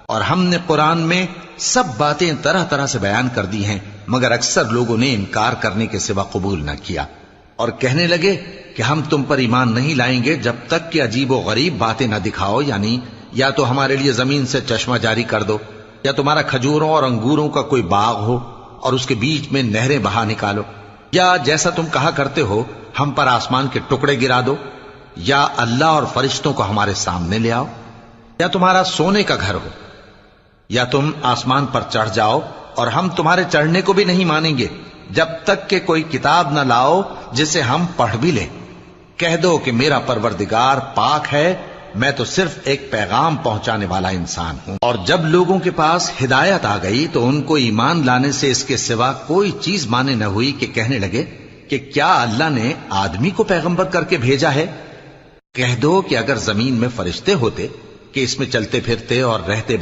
اور ہم نے قرآن میں سب باتیں طرح طرح سے بیان کر دی ہیں، مگر اکثر لوگوں نے انکار کرنے کے سوا قبول نہ کیا، اور کہنے لگے کہ ہم تم پر ایمان نہیں لائیں گے جب تک کہ عجیب و غریب باتیں نہ دکھاؤ، یعنی یا تو ہمارے لیے زمین سے چشمہ جاری کر دو، یا تمہارا کھجوروں اور انگوروں کا کوئی باغ ہو اور اس کے بیچ میں نہریں بہا نکالو، یا جیسا تم کہا کرتے ہو ہم پر آسمان کے ٹکڑے گرا دو، یا اللہ اور فرشتوں کو ہمارے سامنے لے آؤ، یا تمہارا سونے کا گھر ہو، یا تم آسمان پر چڑھ جاؤ اور ہم تمہارے چڑھنے کو بھی نہیں مانیں گے جب تک کہ کوئی کتاب نہ لاؤ جسے ہم پڑھ بھی لیں۔ کہہ دو کہ میرا پروردگار پاک ہے، میں تو صرف ایک پیغام پہنچانے والا انسان ہوں۔ اور جب لوگوں کے پاس ہدایت آ گئی تو ان کو ایمان لانے سے اس کے سوا کوئی چیز مانے نہ ہوئی کہ کہنے لگے کہ کیا اللہ نے آدمی کو پیغمبر کر کے بھیجا ہے؟ کہہ دو کہ اگر زمین میں فرشتے ہوتے کہ اس میں چلتے پھرتے اور رہتے